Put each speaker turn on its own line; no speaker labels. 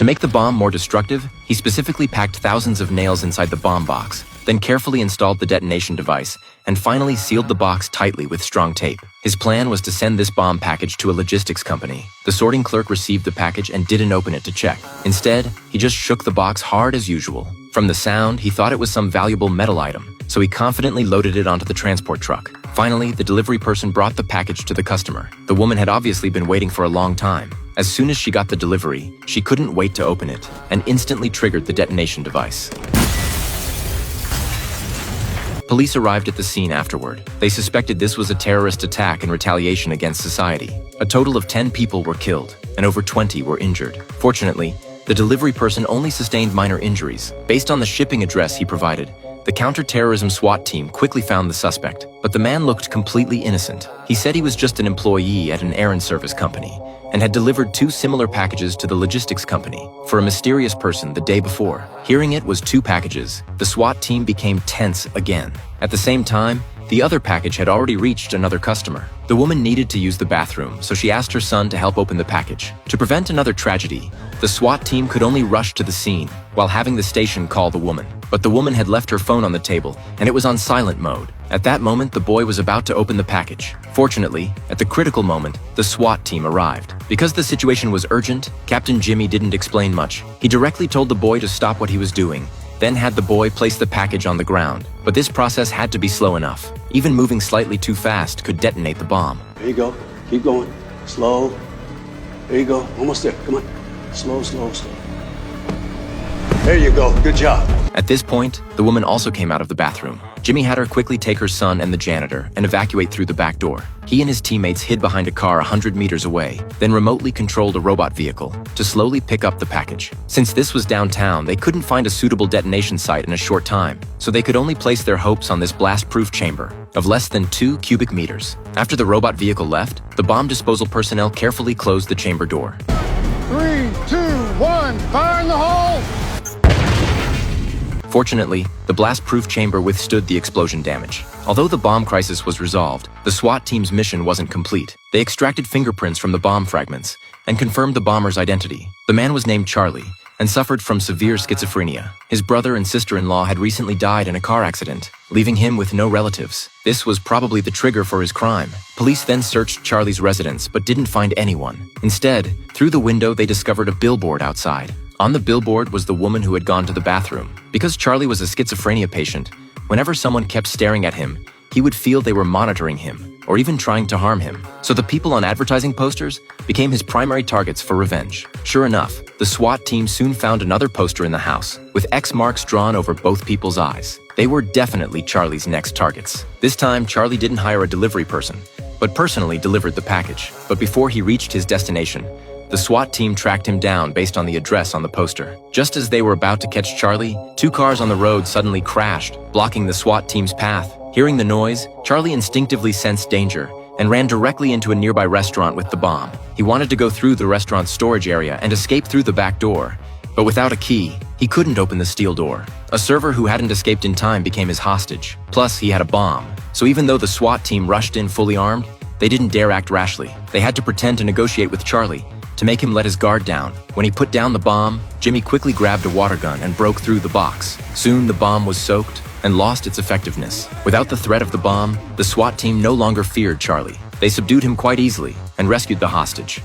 To make the bomb more destructive, he specifically packed thousands of nails inside the bomb box, then carefully installed the detonation device, and finally sealed the box tightly with strong tape. His plan was to send this bomb package to a logistics company. The sorting clerk received the package and didn't open it to check. Instead, he just shook the box hard as usual. From the sound, he thought it was some valuable metal item, so he confidently loaded it onto the transport truck. Finally, the delivery person brought the package to the customer. The woman had obviously been waiting for a long time. As soon as she got the delivery, she couldn't wait to open it and instantly triggered the detonation device. Police arrived at the scene afterward. They suspected this was a terrorist attack in retaliation against society. A total of 10 people were killed, and over 20 were injured. Fortunately, the delivery person only sustained minor injuries. Based on the shipping address he provided, the counter-terrorism SWAT team quickly found the suspect, but the man looked completely innocent. He said he was just an employee at an errand service company and had delivered 2 similar packages to the logistics company for a mysterious person the day before. Hearing it was 2 packages, the SWAT team became tense again. At the same time, the other package had already reached another customer. The woman needed to use the bathroom, so she asked her son to help open the package. To prevent another tragedy, the SWAT team could only rush to the scene while having the station call the woman. But the woman had left her phone on the table, and it was on silent mode. At that moment, the boy was about to open the package. Fortunately, at the critical moment, the SWAT team arrived. Because the situation was urgent, Captain Jimmy didn't explain much. He directly told the boy to stop what he was doing, then had the boy place the package on the ground. But this process had to be slow enough. Even moving slightly too fast could detonate the bomb.
There you go. Keep going. Slow. There you go. Almost there. Come on. Slow, slow, slow. There you go. Good job.
At this point, the woman also came out of the bathroom. Jimmy had her quickly take her son and the janitor and evacuate through the back door. He and his teammates hid behind a car 100 meters away, then remotely controlled a robot vehicle to slowly pick up the package. Since this was downtown, they couldn't find a suitable detonation site in a short time, so they could only place their hopes on this blast-proof chamber of less than 2 cubic meters. After the robot vehicle left, the bomb disposal personnel carefully closed the chamber door.
3, 2, 1, fire in the hole!
Fortunately, the blast-proof chamber withstood the explosion damage. Although the bomb crisis was resolved, the SWAT team's mission wasn't complete. They extracted fingerprints from the bomb fragments and confirmed the bomber's identity. The man was named Charlie and suffered from severe schizophrenia. His brother and sister-in-law had recently died in a car accident, leaving him with no relatives. This was probably the trigger for his crime. Police then searched Charlie's residence but didn't find anyone. Instead, through the window they discovered a billboard outside. On the billboard was the woman who had gone to the bathroom. Because Charlie was a schizophrenia patient, whenever someone kept staring at him, he would feel they were monitoring him or even trying to harm him. So the people on advertising posters became his primary targets for revenge. Sure enough, the SWAT team soon found another poster in the house with X marks drawn over both people's eyes. They were definitely Charlie's next targets. This time, Charlie didn't hire a delivery person, but personally delivered the package. But before he reached his destination, the SWAT team tracked him down based on the address on the poster. Just as they were about to catch Charlie, 2 cars on the road suddenly crashed, blocking the SWAT team's path. Hearing the noise, Charlie instinctively sensed danger and ran directly into a nearby restaurant with the bomb. He wanted to go through the restaurant's storage area and escape through the back door, but without a key, he couldn't open the steel door. A server who hadn't escaped in time became his hostage. Plus, he had a bomb. So even though the SWAT team rushed in fully armed, they didn't dare act rashly. They had to pretend to negotiate with Charlie to make him let his guard down. When he put down the bomb, Jimmy quickly grabbed a water gun and broke through the box. Soon the bomb was soaked and lost its effectiveness. Without the threat of the bomb, the SWAT team no longer feared Charlie. They subdued him quite easily and rescued the hostage.